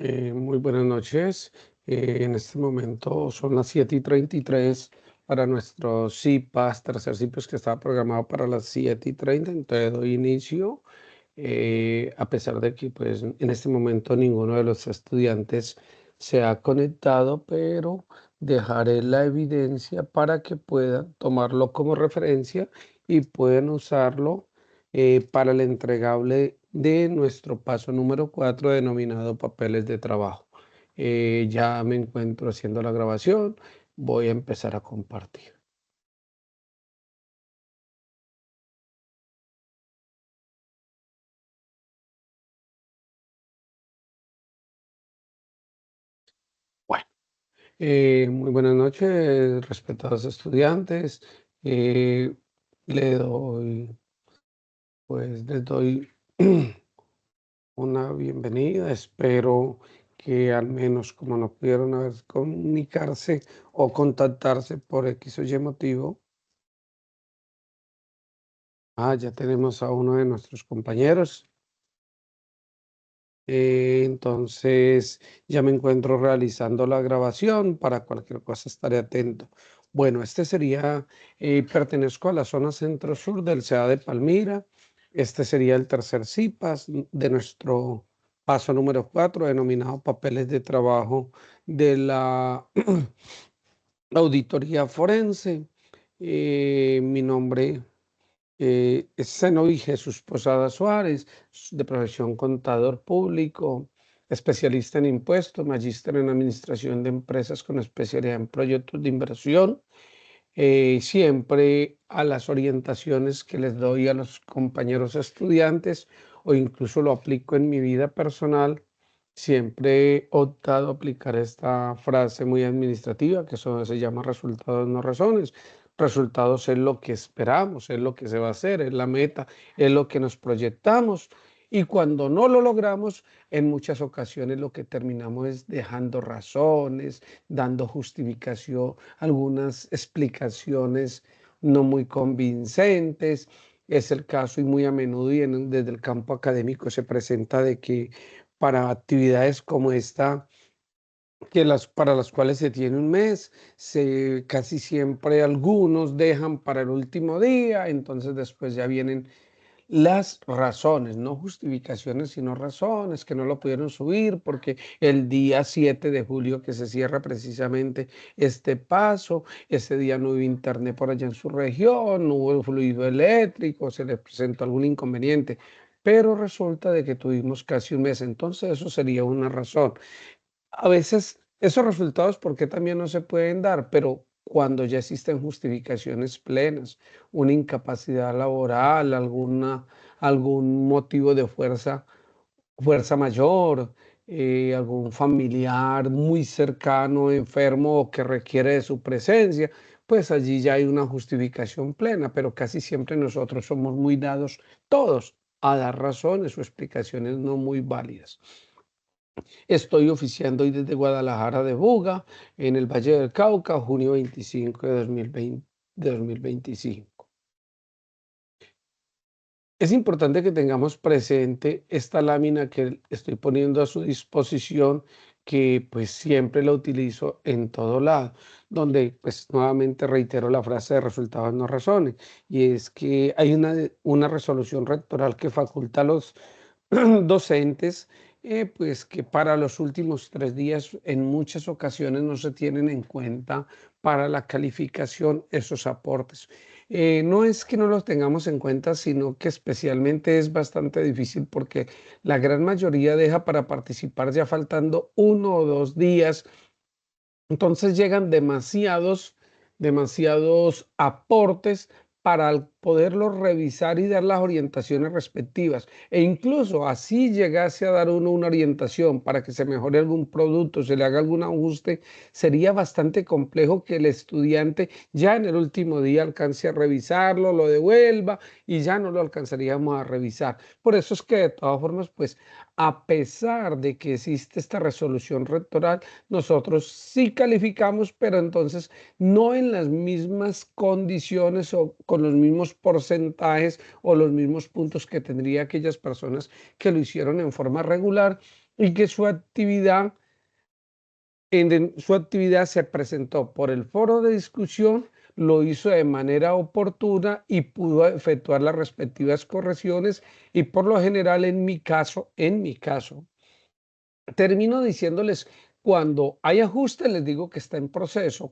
Muy buenas noches. En este momento son las 7:33 para nuestro CIPAS, tercer CIPAS que estaba programado para las 7:30. Entonces doy inicio, a pesar de que pues, en este momento ninguno de los estudiantes se ha conectado, pero dejaré la evidencia para que puedan tomarlo como referencia y puedan usarlo para el entregable de nuestro paso número 4 denominado papeles de trabajo. Ya me encuentro haciendo la grabación, voy a empezar a compartir. Bueno, muy buenas noches, respetados estudiantes. Eh, le doy, les doy una bienvenida. Espero que al menos como no pudieron comunicarse o contactarse por X o Y motivo. Ya tenemos a uno de nuestros compañeros. Entonces ya me encuentro realizando la grabación. Para cualquier cosa estaré atento. Bueno, este sería, pertenezco a la zona centro-sur del CEA de Palmira. Este sería el tercer CIPAS de nuestro paso número 4, denominado papeles de trabajo de la auditoría forense. Mi nombre es Zenobi Jesús Posada Suárez, de profesión contador público, especialista en impuestos, magíster en administración de empresas con especialidad en proyectos de inversión. Siempre a las orientaciones que les doy a los compañeros estudiantes o incluso lo aplico en mi vida personal, siempre he optado a aplicar esta frase muy administrativa que eso se llama resultados no razones. Resultados es lo que esperamos, es lo que se va a hacer, es la meta, es lo que nos proyectamos. Y cuando no lo logramos, en muchas ocasiones lo que terminamos es dejando razones, dando justificación, algunas explicaciones no muy convincentes. Es el caso y muy a menudo y desde el campo académico se presenta de que para actividades como esta, para las cuales se tiene un mes, casi siempre algunos dejan para el último día, entonces después ya vienen las razones, no justificaciones, sino razones, que no lo pudieron subir porque el día 7 de julio que se cierra precisamente este paso, ese día no hubo internet por allá en su región, no hubo fluido eléctrico, se les presentó algún inconveniente, pero resulta de que tuvimos casi un mes, entonces eso sería una razón. A veces esos resultados, ¿por qué también no se pueden dar? Pero cuando ya existen justificaciones plenas, una incapacidad laboral, algún motivo de fuerza mayor, algún familiar muy cercano, enfermo o que requiere de su presencia, pues allí ya hay una justificación plena, pero casi siempre nosotros somos muy dados todos a dar razones o explicaciones no muy válidas. Estoy oficiando hoy desde Guadalajara de Buga, en el Valle del Cauca, junio 25 de 2025. Es importante que tengamos presente esta lámina que estoy poniendo a su disposición, que pues siempre la utilizo en todo lado, donde pues nuevamente reitero la frase de resultados no razones, y es que hay una resolución rectoral que faculta a los docentes, pues que para los últimos 3 días en muchas ocasiones no se tienen en cuenta para la calificación esos aportes. No es que no los tengamos en cuenta, sino que especialmente es bastante difícil porque la gran mayoría deja para participar ya faltando 1 o 2 días. Entonces llegan demasiados aportes para poderlos revisar y dar las orientaciones respectivas. E incluso así llegase a dar uno una orientación para que se mejore algún producto, se le haga algún ajuste, sería bastante complejo que el estudiante ya en el último día alcance a revisarlo, lo devuelva y ya no lo alcanzaríamos a revisar. Por eso es que de todas formas, pues a pesar de que existe esta resolución rectoral, nosotros sí calificamos, pero entonces no en las mismas condiciones o con los mismos porcentajes o los mismos puntos que tendría aquellas personas que lo hicieron en forma regular. y que su actividad se presentó por el foro de discusión, lo hizo de manera oportuna y pudo efectuar las respectivas correcciones y por lo general en mi caso, termino diciéndoles, cuando hay ajustes, les digo que está en proceso.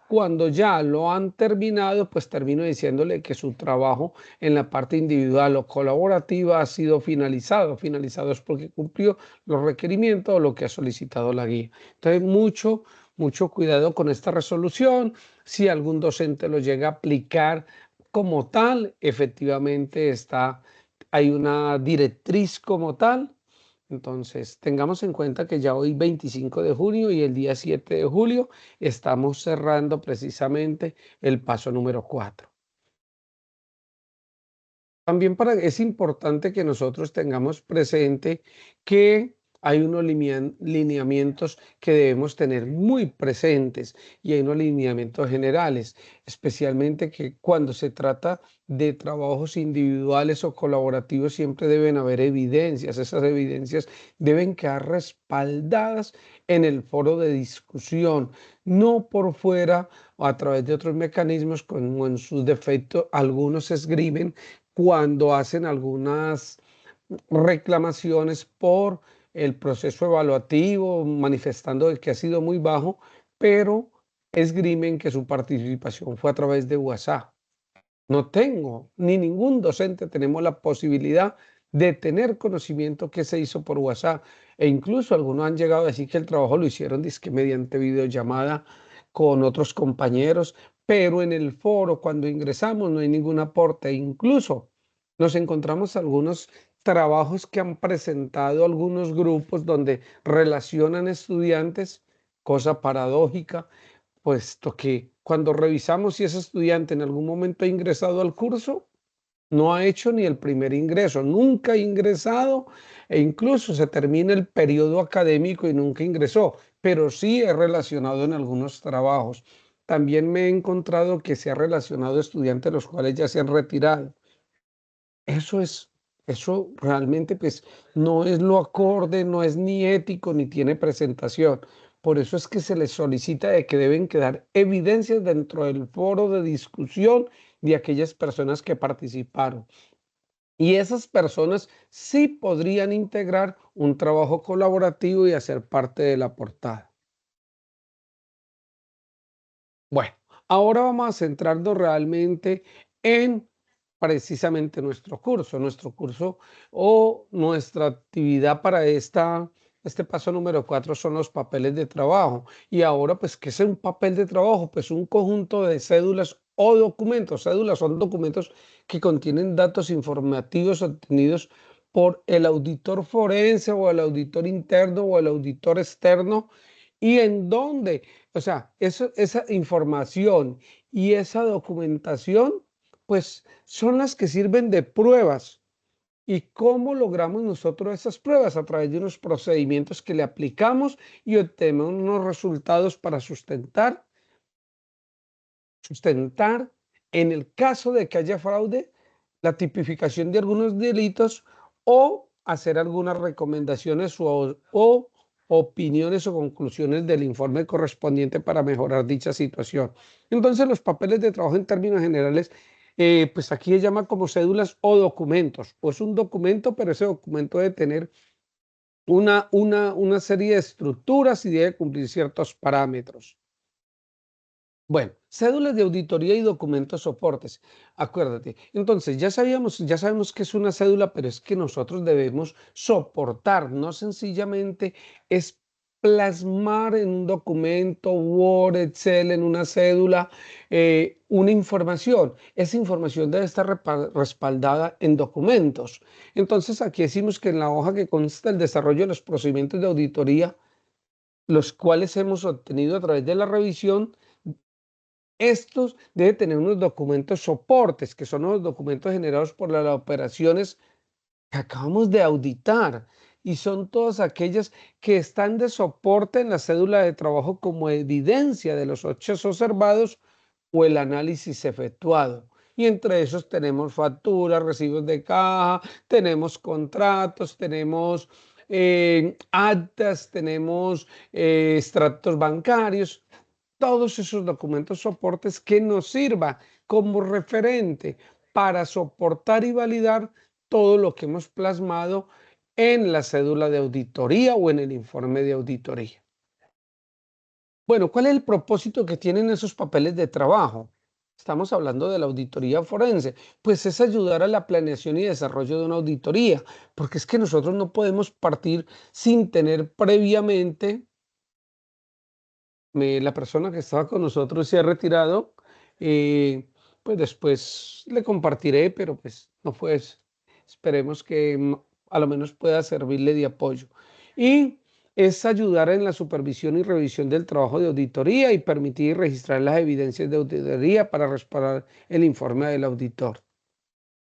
Cuando ya lo han terminado, pues termino diciéndole que su trabajo en la parte individual o colaborativa ha sido finalizado. Finalizado es porque cumplió los requerimientos o lo que ha solicitado la guía. Entonces, mucho cuidado con esta resolución. Si algún docente lo llega a aplicar como tal, efectivamente hay una directriz como tal. Entonces, tengamos en cuenta que ya hoy 25 de junio y el día 7 de julio estamos cerrando precisamente el paso número 4. También es importante que nosotros tengamos presente que hay unos lineamientos que debemos tener muy presentes y hay unos lineamientos generales, especialmente que cuando se trata de trabajos individuales o colaborativos siempre deben haber evidencias. Esas evidencias deben quedar respaldadas en el foro de discusión, no por fuera o a través de otros mecanismos como en su defecto algunos esgrimen cuando hacen algunas reclamaciones por el proceso evaluativo, manifestando que ha sido muy bajo, pero esgrimen que su participación fue a través de WhatsApp. No tengo, ni ningún docente tenemos la posibilidad de tener conocimiento que se hizo por WhatsApp. E incluso algunos han llegado a decir que el trabajo lo hicieron dizque mediante videollamada con otros compañeros, pero en el foro cuando ingresamos no hay ningún aporte. Incluso nos encontramos algunos trabajos que han presentado algunos grupos donde relacionan estudiantes, cosa paradójica, puesto que cuando revisamos si ese estudiante en algún momento ha ingresado al curso, no ha hecho ni el primer ingreso, nunca ha ingresado e incluso se termina el periodo académico y nunca ingresó, pero sí he relacionado en algunos trabajos. También me he encontrado que se ha relacionado estudiantes los cuales ya se han retirado. Eso es, eso realmente pues no es lo acorde, no es ni ético ni tiene presentación. Por eso es que se les solicita de que deben quedar evidencias dentro del foro de discusión de aquellas personas que participaron. Y esas personas sí podrían integrar un trabajo colaborativo y hacer parte de la portada. Bueno, ahora vamos a centrarnos realmente en precisamente nuestro curso o nuestra actividad para este paso número 4 son los papeles de trabajo. Y ahora, pues, ¿qué es un papel de trabajo? Pues un conjunto de cédulas o documentos. Cédulas son documentos que contienen datos informativos obtenidos por el auditor forense o el auditor interno o el auditor externo y en donde, o sea, esa información y esa documentación, pues son las que sirven de pruebas. ¿Y cómo logramos nosotros esas pruebas? A través de unos procedimientos que le aplicamos y obtenemos unos resultados para sustentar en el caso de que haya fraude, la tipificación de algunos delitos o hacer algunas recomendaciones o opiniones o conclusiones del informe correspondiente para mejorar dicha situación. Entonces, los papeles de trabajo en términos generales, pues aquí se llama como cédulas o documentos. Pues un documento, pero ese documento debe tener una serie de estructuras y debe cumplir ciertos parámetros. Bueno, cédulas de auditoría y documentos soportes. Acuérdate. Entonces, ya sabemos que es una cédula, pero es que nosotros debemos soportar, no sencillamente es plasmar en un documento, Word, Excel, en una cédula, una información. Esa información debe estar respaldada en documentos. Entonces, aquí decimos que en la hoja que consta el desarrollo de los procedimientos de auditoría, los cuales hemos obtenido a través de la revisión, estos deben tener unos documentos soportes, que son los documentos generados por las operaciones que acabamos de auditar. Y son todas aquellas que están de soporte en la cédula de trabajo como evidencia de los hechos observados o el análisis efectuado. Y entre esos tenemos facturas, recibos de caja, tenemos contratos, tenemos actas, tenemos extractos bancarios, todos esos documentos soportes que nos sirva como referente para soportar y validar todo lo que hemos plasmado en la cédula de auditoría o en el informe de auditoría. Bueno, ¿cuál es el propósito que tienen esos papeles de trabajo? Estamos hablando de la auditoría forense, pues es ayudar a la planeación y desarrollo de una auditoría, porque es que nosotros no podemos partir sin tener previamente, la persona que estaba con nosotros se ha retirado, pues después le compartiré, pero pues no fue eso. Esperemos que a lo menos pueda servirle de apoyo. Y es ayudar en la supervisión y revisión del trabajo de auditoría y permitir registrar las evidencias de auditoría para respaldar el informe del auditor.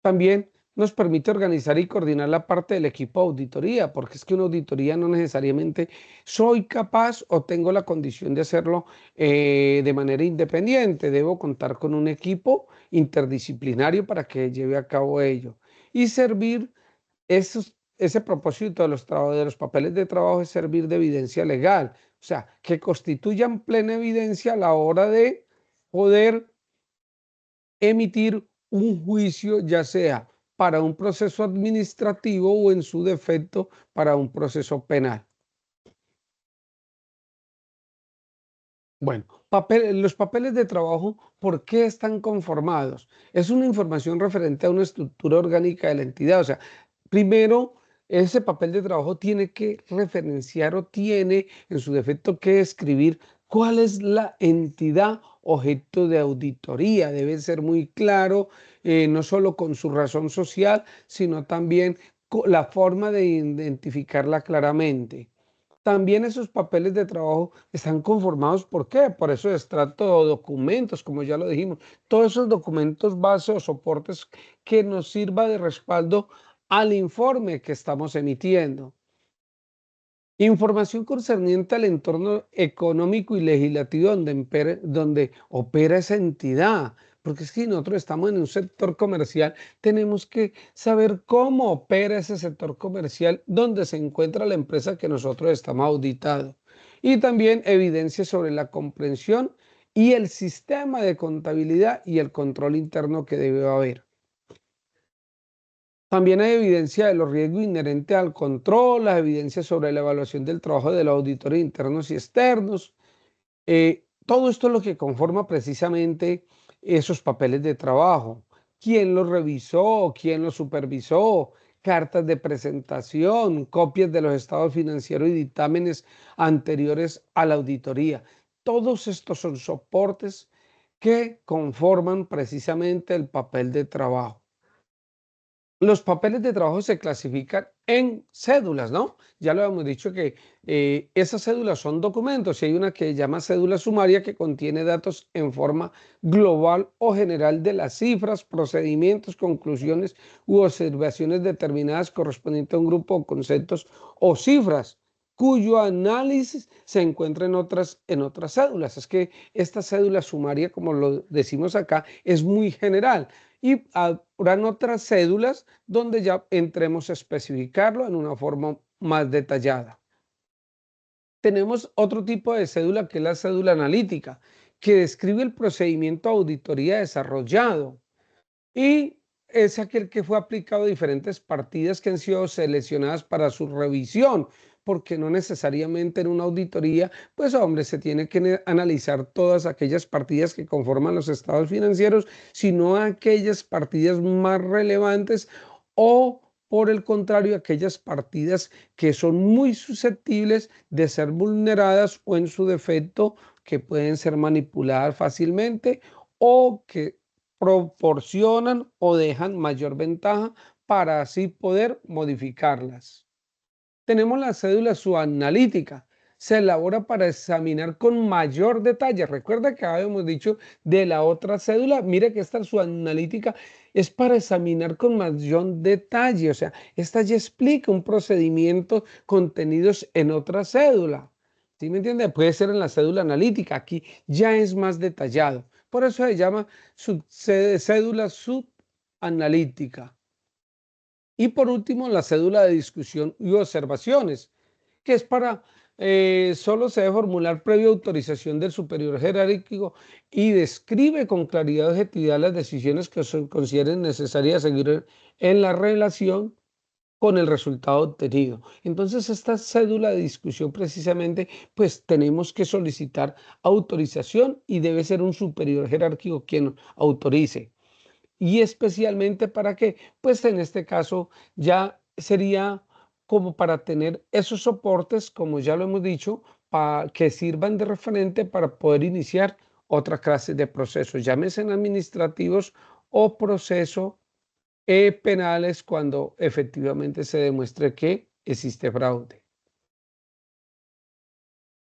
También nos permite organizar y coordinar la parte del equipo de auditoría, porque es que una auditoría no necesariamente soy capaz o tengo la condición de hacerlo de manera independiente. Debo contar con un equipo interdisciplinario para que lleve a cabo ello. Y servir ese propósito de los papeles de trabajo es servir de evidencia legal, o sea, que constituyan plena evidencia a la hora de poder emitir un juicio, ya sea para un proceso administrativo o en su defecto para un proceso penal. Bueno, los papeles de trabajo, ¿por qué están conformados? Es una información referente a una estructura orgánica de la entidad. O sea, primero, ese papel de trabajo tiene que referenciar o tiene en su defecto que escribir cuál es la entidad objeto de auditoría. Debe ser muy claro, no solo con su razón social, sino también con la forma de identificarla claramente. También esos papeles de trabajo están conformados, ¿por qué? Por esos extractos o documentos, como ya lo dijimos, todos esos documentos base o soportes que nos sirva de respaldo al informe que estamos emitiendo. Información concerniente al entorno económico y legislativo donde opera esa entidad. Porque es que si nosotros estamos en un sector comercial, tenemos que saber cómo opera ese sector comercial, donde se encuentra la empresa que nosotros estamos auditando. Y también evidencia sobre la comprensión y el sistema de contabilidad y el control interno que debe haber. También hay evidencia de los riesgos inherentes al control, las evidencias sobre la evaluación del trabajo de los auditores internos y externos. Todo esto es lo que conforma precisamente esos papeles de trabajo. ¿Quién los revisó? ¿Quién los supervisó? Cartas de presentación, copias de los estados financieros y dictámenes anteriores a la auditoría. Todos estos son soportes que conforman precisamente el papel de trabajo. Los papeles de trabajo se clasifican en cédulas, ¿no? Ya lo hemos dicho que esas cédulas son documentos y hay una que se llama cédula sumaria que contiene datos en forma global o general de las cifras, procedimientos, conclusiones u observaciones determinadas correspondientes a un grupo de conceptos o cifras cuyo análisis se encuentra en otras cédulas. Es que esta cédula sumaria, como lo decimos acá, es muy general y habrán otras cédulas donde ya entremos a especificarlo en una forma más detallada. Tenemos otro tipo de cédula que es la cédula analítica, que describe el procedimiento de auditoría desarrollado y es aquel que fue aplicado a diferentes partidas que han sido seleccionadas para su revisión, porque no necesariamente en una auditoría, pues hombre, se tiene que analizar todas aquellas partidas que conforman los estados financieros, sino aquellas partidas más relevantes o por el contrario, aquellas partidas que son muy susceptibles de ser vulneradas o en su defecto que pueden ser manipuladas fácilmente o que proporcionan o dejan mayor ventaja para así poder modificarlas. Tenemos la cédula subanalítica. Se elabora para examinar con mayor detalle. Recuerda que habíamos dicho de la otra cédula. Mire que esta subanalítica es para examinar con mayor detalle. O sea, esta ya explica un procedimiento contenidos en otra cédula. ¿Sí me entiende? Puede ser en la cédula analítica. Aquí ya es más detallado. Por eso se llama cédula subanalítica. Y por último, la cédula de discusión y observaciones, que es para, solo se debe formular previa autorización del superior jerárquico y describe con claridad y objetividad las decisiones que se consideren necesarias seguir en la relación con el resultado obtenido. Entonces, esta cédula de discusión precisamente, pues tenemos que solicitar autorización y debe ser un superior jerárquico quien autorice. Y especialmente para qué, pues en este caso ya sería como para tener esos soportes, como ya lo hemos dicho, para que sirvan de referente para poder iniciar otra clase de procesos, llámese administrativos o proceso penales cuando efectivamente se demuestre que existe fraude.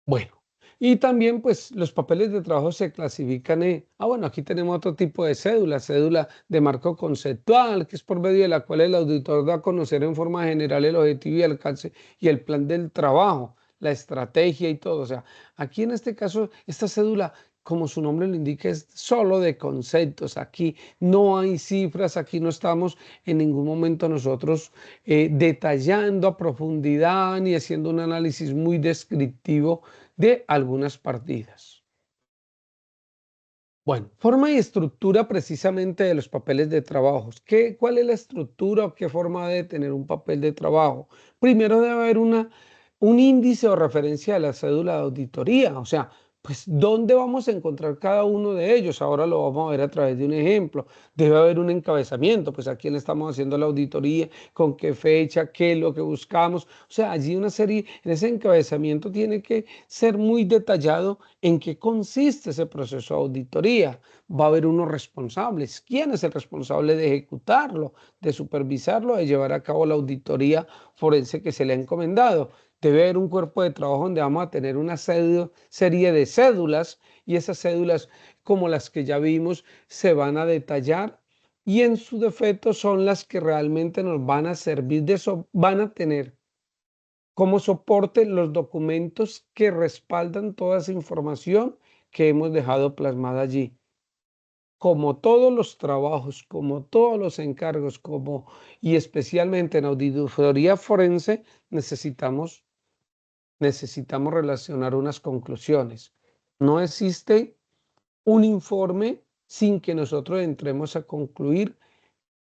Bueno, y también pues los papeles de trabajo se clasifican bueno, aquí tenemos otro tipo de cédula, cédula de marco conceptual, que es por medio de la cual el auditor da a conocer en forma general el objetivo y el alcance y el plan del trabajo, la estrategia y todo. O sea, aquí en este caso, esta cédula, como su nombre lo indica, es solo de conceptos. Aquí no hay cifras, aquí no estamos en ningún momento nosotros detallando a profundidad ni haciendo un análisis muy descriptivo de algunas partidas. Bueno, forma y estructura precisamente de los papeles de trabajo. ¿Cuál es la estructura o qué forma debe tener un papel de trabajo? Primero debe haber un índice o referencia de la cédula de auditoría, o sea, pues dónde vamos a encontrar cada uno de ellos. Ahora lo vamos a ver a través de un ejemplo. Debe haber un encabezamiento, pues a quién le estamos haciendo la auditoría, con qué fecha, qué es lo que buscamos. O sea, allí una serie, en ese encabezamiento tiene que ser muy detallado en qué consiste ese proceso de auditoría. Va a haber unos responsables. ¿Quién es el responsable de ejecutarlo, de supervisarlo, de llevar a cabo la auditoría forense que se le ha encomendado? Debe haber un cuerpo de trabajo donde vamos a tener una serie de cédulas y esas cédulas, como las que ya vimos, se van a detallar y en su defecto son las que realmente nos van a servir van a tener como soporte los documentos que respaldan toda esa información que hemos dejado plasmada allí. Como todos los trabajos, como todos los encargos, y especialmente en auditoría forense, necesitamos relacionar unas conclusiones. No existe un informe sin que nosotros entremos a concluir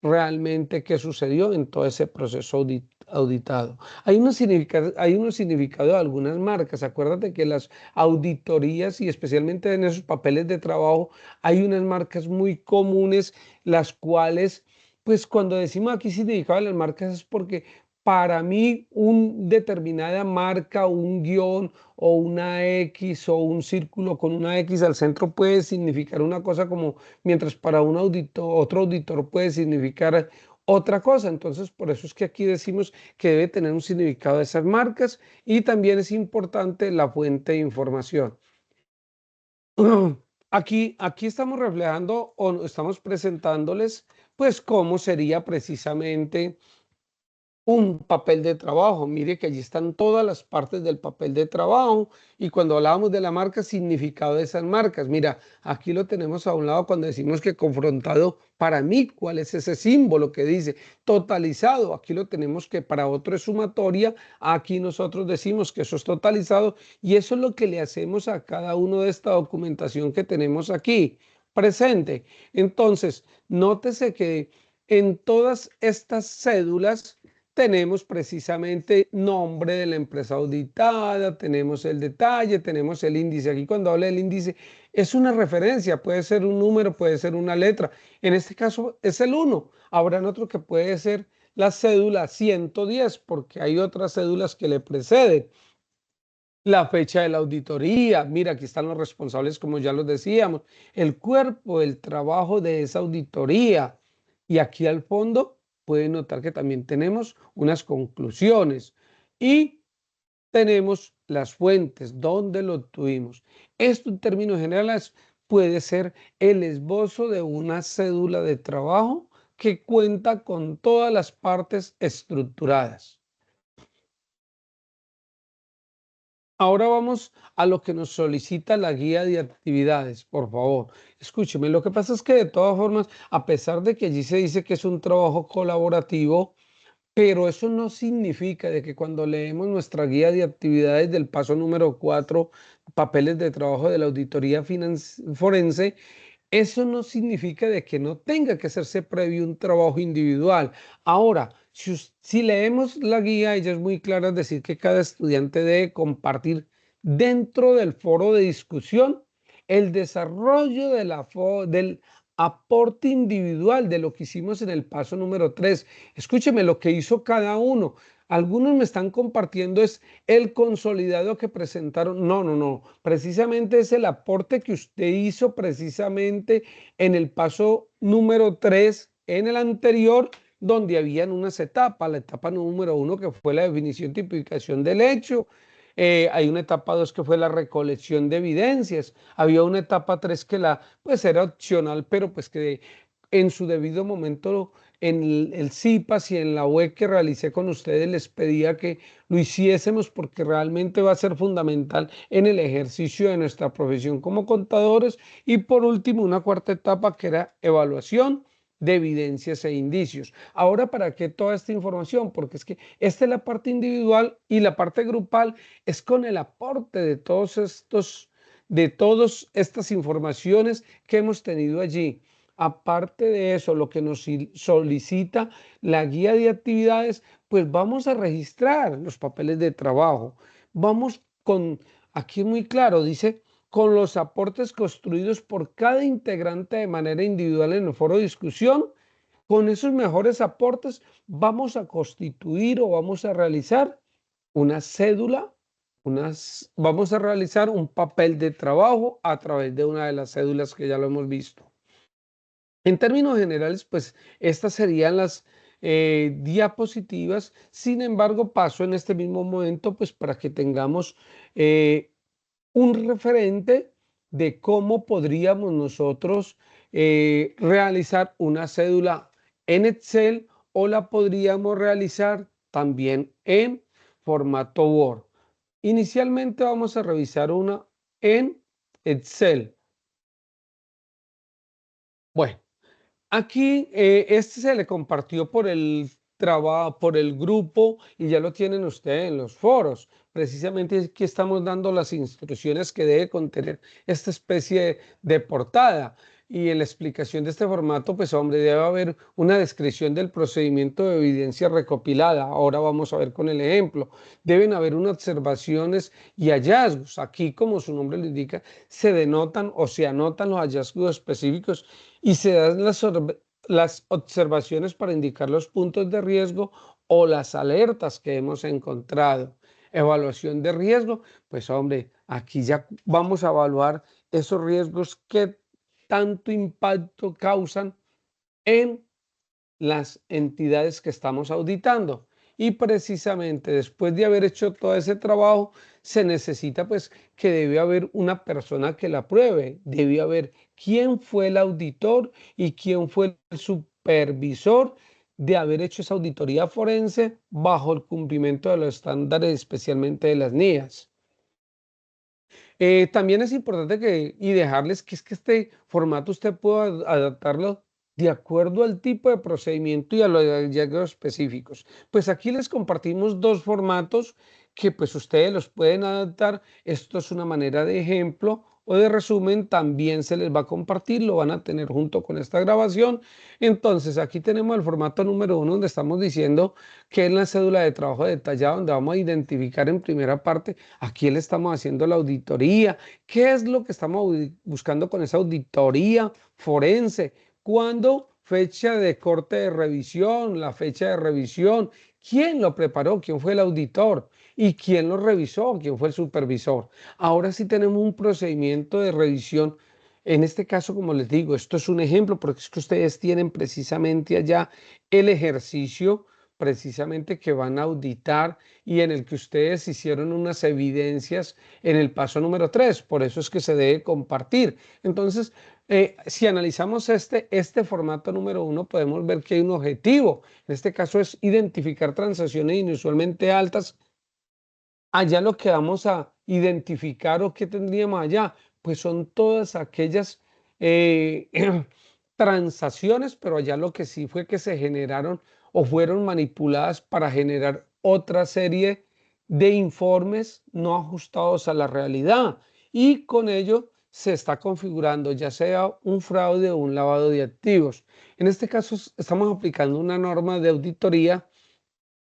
realmente qué sucedió en todo ese proceso auditado. Hay unos significados de algunas marcas. Acuérdate que las auditorías y especialmente en esos papeles de trabajo hay unas marcas muy comunes, las cuales, pues cuando decimos aquí significado de las marcas es porque para mí una determinada marca, un guión o una X o un círculo con una X al centro puede significar una cosa como mientras para un auditor, otro auditor puede significar otra cosa. Entonces, por eso es que aquí decimos que debe tener un significado de esas marcas y también es importante la fuente de información. Aquí estamos reflejando o estamos presentándoles, pues, cómo sería precisamente un papel de trabajo. Mire que allí están todas las partes del papel de trabajo y cuando hablábamos de la marca, significado de esas marcas. Mira, aquí lo tenemos a un lado cuando decimos que confrontado, para mí, ¿cuál es ese símbolo que dice totalizado? Aquí lo tenemos que para otro es sumatoria, aquí nosotros decimos que eso es totalizado y eso es lo que le hacemos a cada uno de esta documentación que tenemos aquí presente. Entonces, nótese que en todas estas cédulas tenemos precisamente nombre de la empresa auditada, tenemos el detalle, tenemos el índice. Aquí cuando habla del índice es una referencia, puede ser un número, puede ser una letra. En este caso es el 1. Habrá otro que puede ser la cédula 110 porque hay otras cédulas que le preceden. La fecha de la auditoría, mira, aquí están los responsables, como ya los decíamos, el cuerpo, el trabajo de esa auditoría. Y aquí al fondo pueden notar que también tenemos unas conclusiones y tenemos las fuentes, donde lo obtuvimos. Esto en términos generales puede ser el esbozo de una cédula de trabajo que cuenta con todas las partes estructuradas. Ahora vamos a lo que nos solicita la guía de actividades, por favor. Escúcheme, lo que pasa es que de todas formas, a pesar de que allí se dice que es un trabajo colaborativo, Pero eso no significa de que cuando leemos nuestra guía de actividades del paso número 4, papeles de trabajo de la auditoría forense, eso no significa de que no tenga que hacerse previo un trabajo individual. Ahora, si leemos la guía, ella es muy clara en decir que cada estudiante debe compartir dentro del foro de discusión el desarrollo de del aporte individual de lo que hicimos en el paso número 3. Escúcheme lo que hizo cada uno. Algunos me están compartiendo es el consolidado que presentaron. No, no, no. Precisamente es el aporte que usted hizo precisamente en el paso número 3, en el anterior, donde habían unas etapas. La etapa número 1 que fue la definición y tipificación del hecho. Hay una etapa 2 que fue la recolección de evidencias. Había una etapa 3 que pues era opcional, pero pues que en su debido momento en el CIPAS y en la web que realicé con ustedes les pedía que lo hiciésemos porque realmente va a ser fundamental en el ejercicio de nuestra profesión como contadores. Y por último, una cuarta etapa que era evaluación de evidencias e indicios. Ahora, ¿para qué toda esta información? Porque es que esta es la parte individual y la parte grupal es con el aporte de todas estas informaciones que hemos tenido allí. Aparte de eso, lo que nos solicita la guía de actividades, pues vamos a registrar los papeles de trabajo. Vamos aquí muy claro, dice, con los aportes construidos por cada integrante de manera individual en el foro de discusión. Con esos mejores aportes vamos a constituir o vamos a realizar una cédula, vamos a realizar un papel de trabajo a través de una de las cédulas que ya lo hemos visto. En términos generales, pues estas serían las diapositivas. Sin embargo, paso en este mismo momento, pues para que tengamos un referente de cómo podríamos nosotros realizar una cédula en Excel o la podríamos realizar también en formato Word. Inicialmente vamos a revisar una en Excel. Bueno. Aquí este se le compartió por el trabajo, por el grupo y ya lo tienen ustedes en los foros. Precisamente aquí estamos dando las instrucciones que debe contener esta especie de portada. Y en la explicación de este formato, pues hombre, debe haber una descripción del procedimiento de evidencia recopilada. Ahora vamos a ver con el ejemplo. Deben haber unas observaciones y hallazgos. Aquí, como su nombre lo indica, se denotan o se anotan los hallazgos específicos y se dan las observaciones para indicar los puntos de riesgo o las alertas que hemos encontrado. Evaluación de riesgo, pues hombre, aquí ya vamos a evaluar esos riesgos que tanto impacto causan en las entidades que estamos auditando. Y precisamente después de haber hecho todo ese trabajo, se necesita pues que debe haber una persona que la pruebe, debe haber quién fue el auditor y quién fue el supervisor de haber hecho esa auditoría forense bajo el cumplimiento de los estándares, especialmente de las NIAs. También es importante y dejarles que es que este formato usted pueda adaptarlo de acuerdo al tipo de procedimiento y a los hallazgos específicos. Pues aquí les compartimos dos formatos que pues ustedes los pueden adaptar. Esto es una manera de ejemplo o de resumen, también se les va a compartir, lo van a tener junto con esta grabación. Entonces aquí tenemos el formato número 1 donde estamos diciendo que es la cédula de trabajo detallada, donde vamos a identificar en primera parte a quién le estamos haciendo la auditoría, qué es lo que estamos buscando con esa auditoría forense, cuándo, fecha de corte de revisión, la fecha de revisión, quién lo preparó, quién fue el auditor y quién lo revisó, quién fue el supervisor. Ahora sí tenemos un procedimiento de revisión. En este caso, como les digo, esto es un ejemplo porque es que ustedes tienen precisamente allá el ejercicio precisamente que van a auditar y en el que ustedes hicieron unas evidencias en el paso número 3. Por eso es que se debe compartir. Entonces, si analizamos este formato número 1, podemos ver que hay un objetivo. En este caso es identificar transacciones inusualmente altas. Allá lo que vamos a identificar o qué tendríamos allá, pues son todas aquellas eh, transacciones, pero allá lo que sí fue que se generaron o fueron manipuladas para generar otra serie de informes no ajustados a la realidad, y con ello se está configurando ya sea un fraude o un lavado de activos. En este caso estamos aplicando una norma de auditoría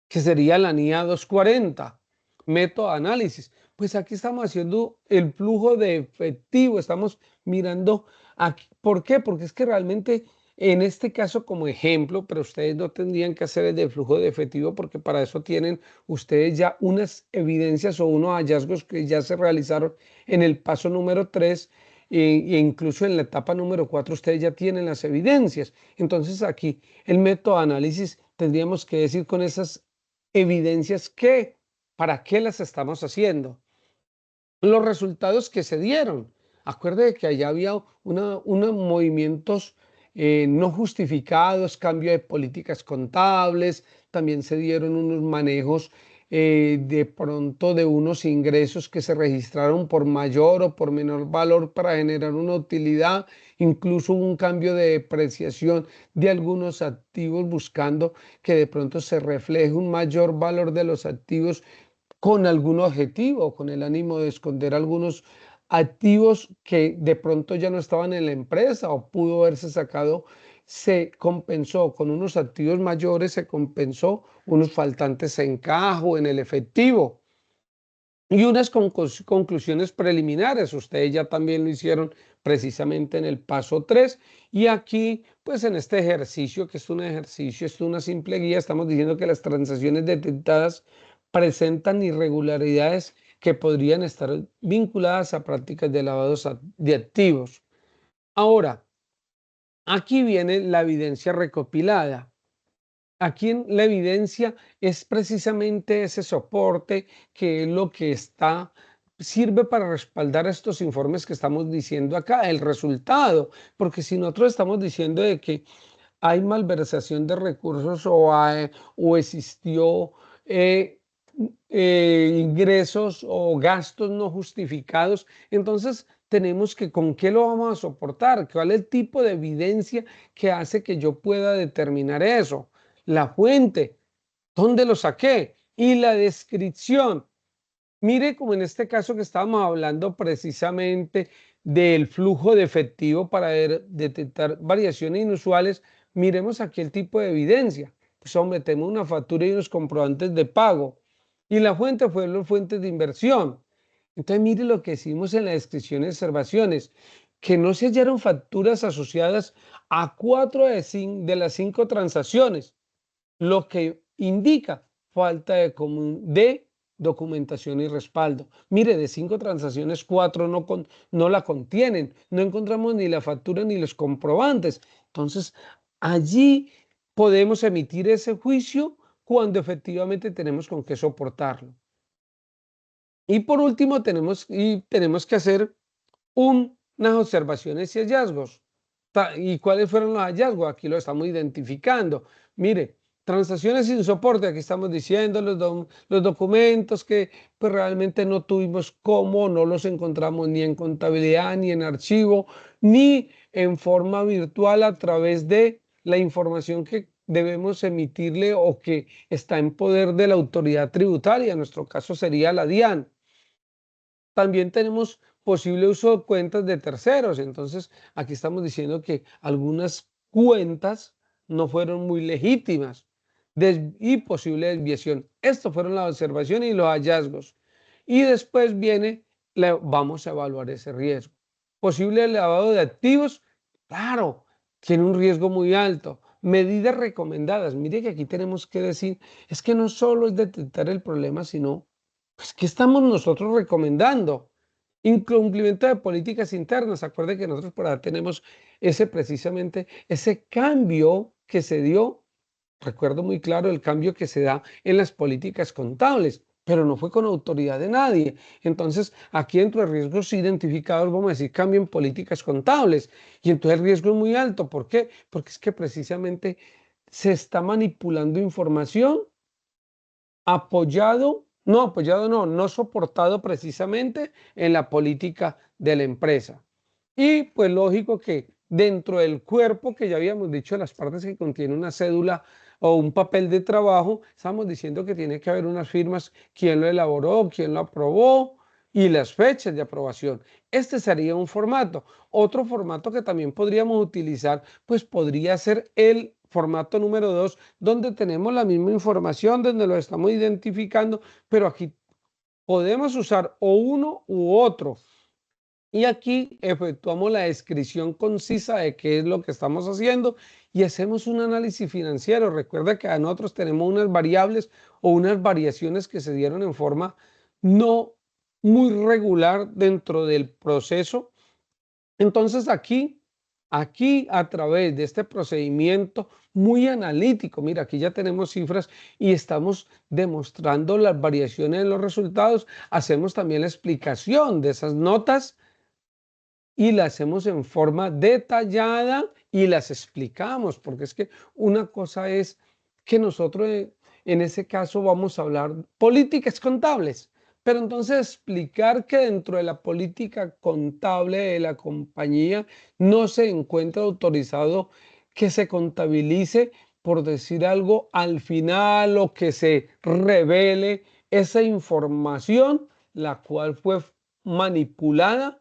que sería la NIA 240, método de análisis. Pues aquí estamos haciendo el flujo de efectivo, estamos mirando aquí. ¿Por qué? Porque es que realmente en este caso como ejemplo, pero ustedes no tendrían que hacer el de flujo de efectivo porque para eso tienen ustedes ya unas evidencias o unos hallazgos que ya se realizaron en el paso número 3 e incluso en la etapa número 4 ustedes ya tienen las evidencias. Entonces aquí el método de análisis tendríamos que decir con esas evidencias que, ¿para qué las estamos haciendo? Los resultados que se dieron. Acuerde que allá había unos movimientos no justificados, cambio de políticas contables, también se dieron unos manejos de pronto de unos ingresos que se registraron por mayor o por menor valor para generar una utilidad, incluso un cambio de depreciación de algunos activos buscando que de pronto se refleje un mayor valor de los activos con algún objetivo, con el ánimo de esconder algunos activos que de pronto ya no estaban en la empresa o pudo haberse sacado, se compensó con unos activos mayores, se compensó unos faltantes en caja o en el efectivo. Y unas conclusiones preliminares, ustedes ya también lo hicieron precisamente en el paso 3. Y aquí, pues en este ejercicio, que es un ejercicio, es una simple guía, estamos diciendo que las transacciones detectadas presentan irregularidades que podrían estar vinculadas a prácticas de lavados de activos. Ahora, aquí viene la evidencia recopilada. Aquí en la evidencia es precisamente ese soporte que es lo que sirve para respaldar estos informes que estamos diciendo acá, el resultado, porque si nosotros estamos diciendo de que hay malversación de recursos o existió eh, ingresos o gastos no justificados, entonces tenemos que con qué lo vamos a soportar, cuál es el tipo de evidencia que hace que yo pueda determinar eso, la fuente, dónde lo saqué y la descripción. Mire, como en este caso que estábamos hablando precisamente del flujo de efectivo para detectar variaciones inusuales, miremos aquí el tipo de evidencia. Pues hombre, tenemos una factura y unos comprobantes de pago. Y la fuente fue las fuentes de inversión. Entonces, mire lo que hicimos en la descripción de observaciones, que no se hallaron facturas asociadas a 4 de las 5 transacciones, lo que indica falta de documentación y respaldo. Mire, de 5 transacciones, 4 no la contienen. No encontramos ni la factura ni los comprobantes. Entonces, allí podemos emitir ese juicio cuando efectivamente tenemos con qué soportarlo. Y por último, tenemos que hacer unas observaciones y hallazgos. ¿Y cuáles fueron los hallazgos? Aquí lo estamos identificando. Mire, transacciones sin soporte, aquí estamos diciendo los documentos que pues realmente no tuvimos cómo, no los encontramos ni en contabilidad, ni en archivo, ni en forma virtual a través de la información que debemos emitirle o que está en poder de la autoridad tributaria. En nuestro caso sería la DIAN. También tenemos posible uso de cuentas de terceros. Entonces, aquí estamos diciendo que algunas cuentas no fueron muy legítimas y posible desviación. Estas fueron las observaciones y los hallazgos. Y después vamos a evaluar ese riesgo. Posible lavado de activos, claro, tiene un riesgo muy alto. Medidas recomendadas. Mire que aquí tenemos que decir, es que no solo es detectar el problema, sino pues, ¿qué estamos nosotros recomendando? Incumplimiento de políticas internas. Acuérdense que nosotros por ahí tenemos precisamente ese cambio que se dio. Recuerdo muy claro el cambio que se da en las políticas contables, pero no fue con autoridad de nadie. Entonces, aquí dentro de riesgos identificados, vamos a decir cambio en políticas contables. Y entonces el riesgo es muy alto. ¿Por qué? Porque es que precisamente se está manipulando información no soportado precisamente en la política de la empresa. Y pues lógico que dentro del cuerpo, que ya habíamos dicho, las partes que contiene una cédula o un papel de trabajo, estamos diciendo que tiene que haber unas firmas, quién lo elaboró, quién lo aprobó y las fechas de aprobación. Este sería un formato. Otro formato que también podríamos utilizar, pues podría ser el formato número 2, donde tenemos la misma información, donde lo estamos identificando, pero aquí podemos usar o uno u otro. Y aquí efectuamos la descripción concisa de qué es lo que estamos haciendo y hacemos un análisis financiero. Recuerda que nosotros tenemos unas variables o unas variaciones que se dieron en forma no muy regular dentro del proceso. Entonces aquí a través de este procedimiento muy analítico, mira, aquí ya tenemos cifras y estamos demostrando las variaciones en los resultados. Hacemos también la explicación de esas notas y las hacemos en forma detallada y las explicamos, porque es que una cosa es que nosotros en ese caso vamos a hablar políticas contables, pero entonces explicar que dentro de la política contable de la compañía no se encuentra autorizado que se contabilice, por decir algo, al final o que se revele esa información, la cual fue manipulada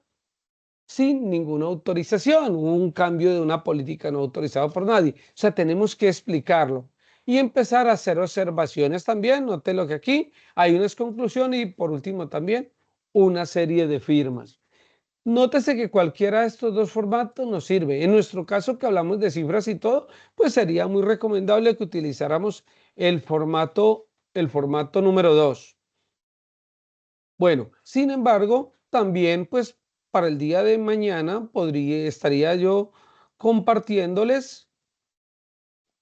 sin ninguna autorización, un cambio de una política no autorizada por nadie. O sea, tenemos que explicarlo y empezar a hacer observaciones también. Note lo que aquí hay unas conclusiones y por último también una serie de firmas. Nótese que cualquiera de estos dos formatos nos sirve. En nuestro caso, que hablamos de cifras y todo, pues sería muy recomendable que utilizáramos el formato número 2. Bueno, sin embargo, también pues para el día de mañana estaría yo compartiéndoles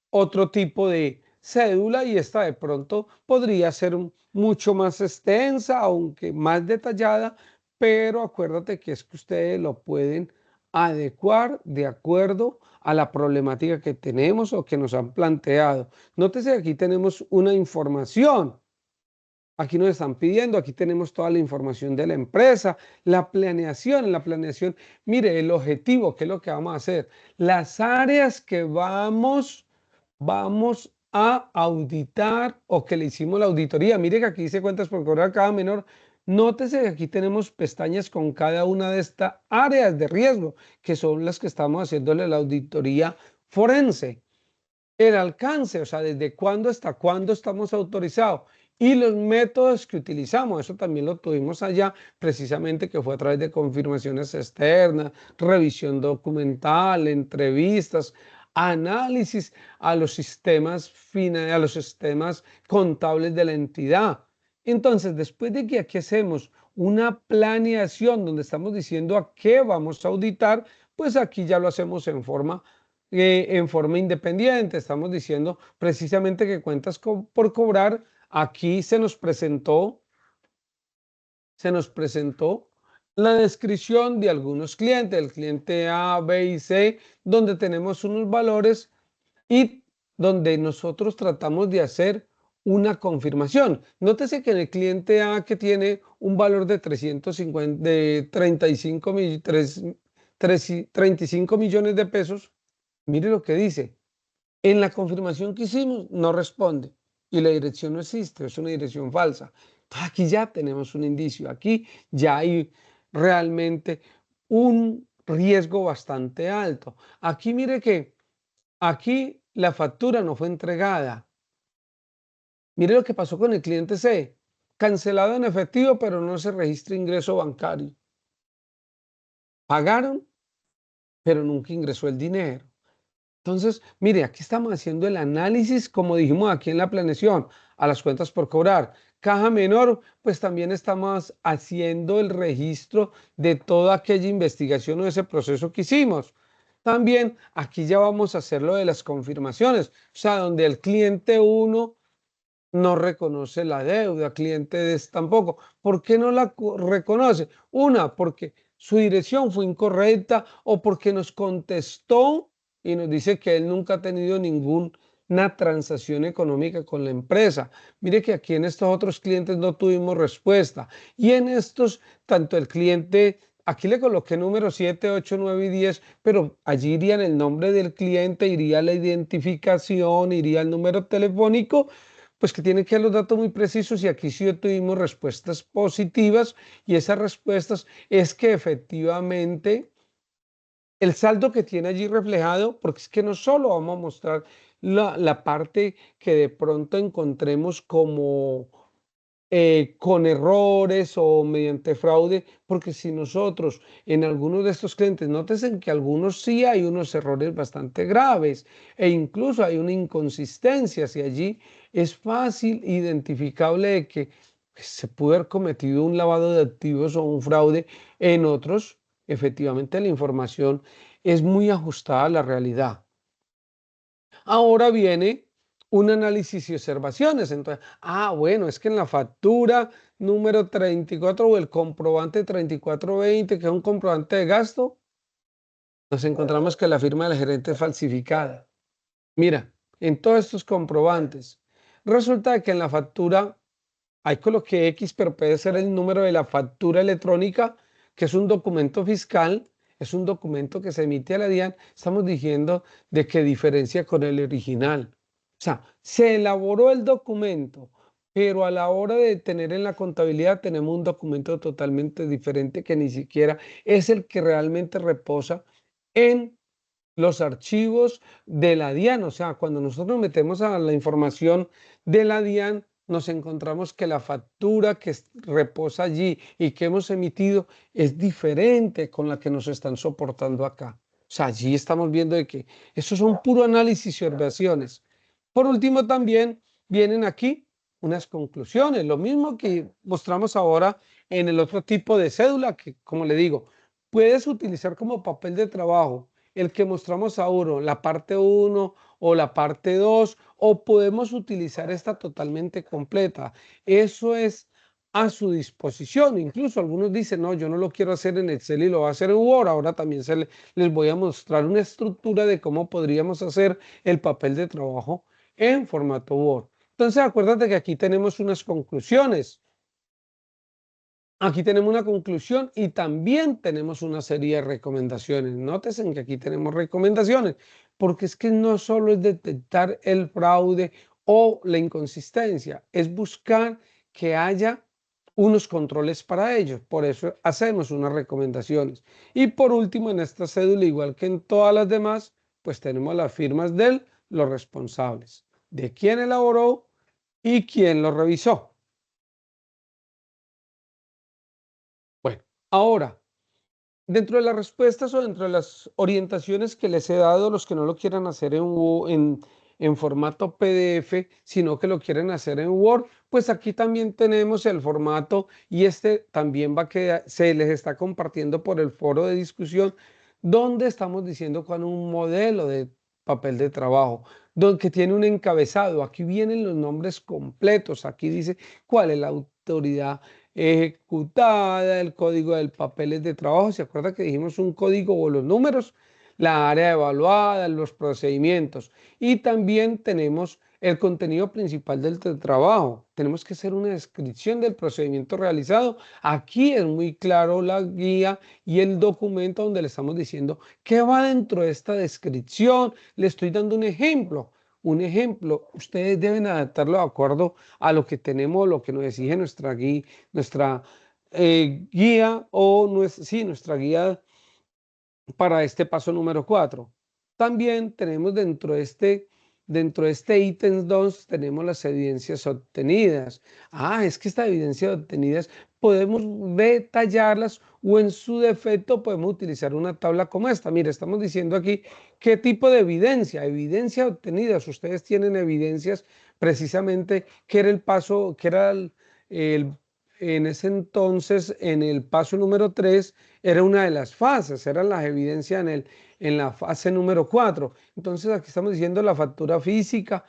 otro tipo de cédula y esta de pronto podría ser mucho más extensa, aunque más detallada, pero acuérdate que es que ustedes lo pueden adecuar de acuerdo a la problemática que tenemos o que nos han planteado. Nótese que aquí tenemos una información. Aquí nos están pidiendo, aquí tenemos toda la información de la empresa, la planeación, mire, el objetivo, ¿qué es lo que vamos a hacer? Las áreas que vamos a auditar o que le hicimos la auditoría. Mire que aquí dice cuentas por cobrar cada menor. Nótese que aquí tenemos pestañas con cada una de estas áreas de riesgo, que son las que estamos haciéndole la auditoría forense. El alcance, o sea, desde cuándo hasta cuándo estamos autorizados y los métodos que utilizamos. Eso también lo tuvimos allá, precisamente que fue a través de confirmaciones externas, revisión documental, entrevistas, análisis a los sistemas contables de la entidad. Entonces, después de que aquí hacemos una planeación donde estamos diciendo a qué vamos a auditar, pues aquí ya lo hacemos en forma independiente. Estamos diciendo precisamente que cuentas por cobrar. Aquí se nos presentó la descripción de algunos clientes, el cliente A, B y C, donde tenemos unos valores y donde nosotros tratamos de hacer una confirmación. Nótese que en el cliente A, que tiene un valor de 35 millones de pesos, mire lo que dice. En la confirmación que hicimos no responde y la dirección no existe, es una dirección falsa. Entonces aquí ya tenemos un indicio, aquí ya hay realmente un riesgo bastante alto. Aquí mire que aquí la factura no fue entregada. Mire lo que pasó con el cliente C, cancelado en efectivo, pero no se registra ingreso bancario. Pagaron, pero nunca ingresó el dinero. Entonces, mire, aquí estamos haciendo el análisis, como dijimos aquí en la planeación, a las cuentas por cobrar. Caja menor, pues también estamos haciendo el registro de toda aquella investigación o ese proceso que hicimos. También aquí ya vamos a hacer lo de las confirmaciones, o sea, donde el cliente 1 no reconoce la deuda, cliente tampoco. ¿Por qué no la reconoce? Una, porque su dirección fue incorrecta o porque nos contestó y nos dice que él nunca ha tenido ninguna transacción económica con la empresa. Mire que aquí en estos otros clientes no tuvimos respuesta y en estos, tanto el cliente aquí le coloqué número 7, 8, 9 y 10, pero allí irían el nombre del cliente, iría la identificación, iría el número telefónico, pues que tiene que dar los datos muy precisos y aquí sí tuvimos respuestas positivas y esas respuestas es que efectivamente el saldo que tiene allí reflejado, porque es que no solo vamos a mostrar la parte que de pronto encontremos como con errores o mediante fraude, porque si nosotros en algunos de estos clientes, nótense que algunos sí hay unos errores bastante graves e incluso hay una inconsistencia, si allí es fácil identificable de que se pudo haber cometido un lavado de activos o un fraude, en otros efectivamente la información es muy ajustada a la realidad. Ahora viene un análisis y observaciones. Entonces, bueno, es que en la factura número 34 o el comprobante 3420, que es un comprobante de gasto, nos encontramos que la firma del gerente es falsificada. Mira, en todos estos comprobantes, resulta que en la factura, ahí coloqué X, pero puede ser el número de la factura electrónica, que es un documento fiscal, es un documento que se emite a la DIAN. Estamos diciendo de qué diferencia con el original. O sea, se elaboró el documento, pero a la hora de tener en la contabilidad tenemos un documento totalmente diferente que ni siquiera es el que realmente reposa en los archivos de la DIAN. O sea, cuando nosotros metemos a la información de la DIAN, nos encontramos que la factura que reposa allí y que hemos emitido es diferente con la que nos están soportando acá. O sea, allí estamos viendo de que eso son puro análisis y observaciones. Por último, también vienen aquí unas conclusiones, lo mismo que mostramos ahora en el otro tipo de cédula, que como le digo, puedes utilizar como papel de trabajo el que mostramos ahora, la parte 1 o la parte 2, o podemos utilizar esta totalmente completa. Eso es a su disposición. Incluso algunos dicen, no, yo no lo quiero hacer en Excel y lo voy a hacer en Word. Ahora también les voy a mostrar una estructura de cómo podríamos hacer el papel de trabajo en formato Word. Entonces, acuérdate que aquí tenemos unas conclusiones. Aquí tenemos una conclusión y también tenemos una serie de recomendaciones. Nótense que aquí tenemos recomendaciones, porque es que no solo es detectar el fraude o la inconsistencia, es buscar que haya unos controles para ellos. Por eso hacemos unas recomendaciones. Y por último, en esta cédula, igual que en todas las demás, pues tenemos las firmas de los responsables, de quién elaboró y quién lo revisó. Bueno, ahora, dentro de las respuestas o dentro de las orientaciones que les he dado a los que no lo quieran hacer en formato PDF, sino que lo quieren hacer en Word, pues aquí también tenemos el formato y este también se les está compartiendo por el foro de discusión, donde estamos diciendo con un modelo de papel de trabajo, donde tiene un encabezado. Aquí vienen los nombres completos, aquí dice cuál es la autoridad ejecutada, el código del papeles de trabajo. ¿Se acuerda que dijimos un código o los números? La área evaluada, los procedimientos. Y también tenemos el contenido principal del trabajo. Tenemos que hacer una descripción del procedimiento realizado. Aquí es muy claro la guía y el documento donde le estamos diciendo qué va dentro de esta descripción. Le estoy dando un ejemplo. Un ejemplo, ustedes deben adaptarlo de acuerdo a lo que tenemos, lo que nos exige nuestra guía o nuestra guía para este paso número 4. También tenemos dentro de este ítem 2, tenemos las evidencias obtenidas. Es que estas evidencias obtenidas podemos detallarlas o en su defecto podemos utilizar una tabla como esta. Mire, estamos diciendo aquí qué tipo de evidencia. Evidencia obtenidas. Ustedes tienen evidencias precisamente que era el paso, que era en ese entonces, en el paso número 3, era una de las fases, eran las evidencias en la fase número 4. Entonces aquí estamos diciendo la factura física,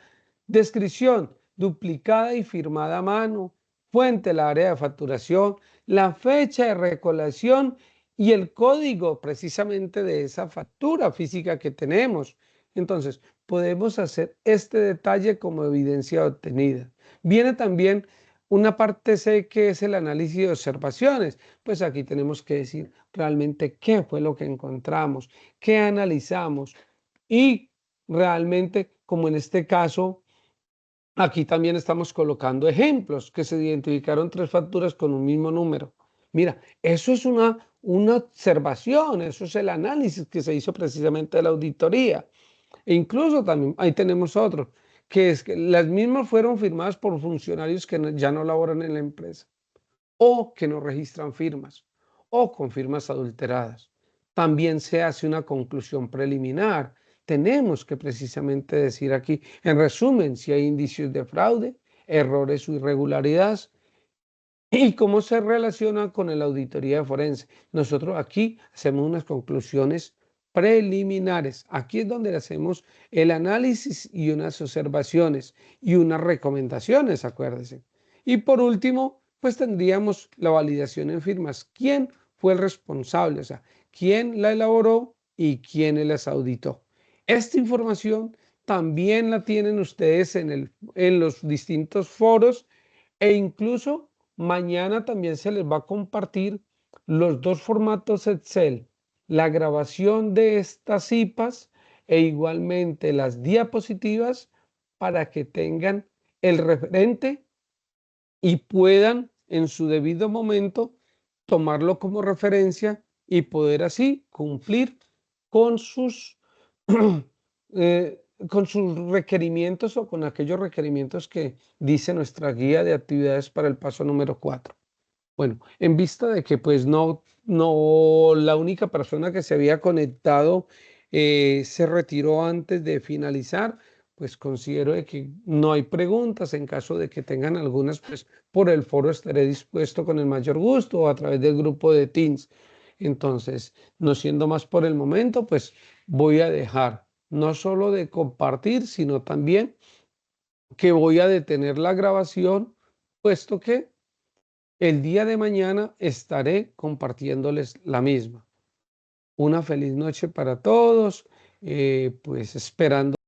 descripción, duplicada y firmada a mano, fuente, la área de facturación, la fecha de recolección y el código precisamente de esa factura física que tenemos. Entonces, podemos hacer este detalle como evidencia obtenida. Viene también Una parte C que es el análisis de observaciones. Pues aquí tenemos que decir realmente qué fue lo que encontramos, qué analizamos y realmente, como en este caso, aquí también estamos colocando ejemplos que se identificaron 3 facturas con un mismo número. Mira, eso es una observación, eso es el análisis que se hizo precisamente de la auditoría. E incluso también ahí tenemos otro, que es que las mismas fueron firmadas por funcionarios que ya no laboran en la empresa o que no registran firmas o con firmas adulteradas. También se hace una conclusión preliminar. Tenemos que precisamente decir aquí, en resumen, si hay indicios de fraude, errores o irregularidades y cómo se relaciona con la auditoría forense. Nosotros aquí hacemos unas conclusiones preliminares. Aquí es donde hacemos el análisis y unas observaciones y unas recomendaciones, acuérdense. Y por último, pues tendríamos la validación en firmas. ¿Quién fue el responsable? O sea, ¿quién la elaboró y quién las auditó? Esta información también la tienen ustedes en los distintos foros e incluso mañana también se les va a compartir los 2 formatos Excel, la grabación de estas IPAs e igualmente las diapositivas para que tengan el referente y puedan en su debido momento tomarlo como referencia y poder así cumplir con sus, con sus requerimientos o con aquellos requerimientos que dice nuestra guía de actividades para el paso número 4. Bueno, en vista de que pues no la única persona que se había conectado se retiró antes de finalizar, pues considero de que no hay preguntas. En caso de que tengan algunas, pues por el foro estaré dispuesto con el mayor gusto o a través del grupo de Teams. Entonces, no siendo más por el momento, pues voy a dejar no solo de compartir, sino también que voy a detener la grabación, puesto que el día de mañana estaré compartiéndoles la misma. Una feliz noche para todos, pues esperando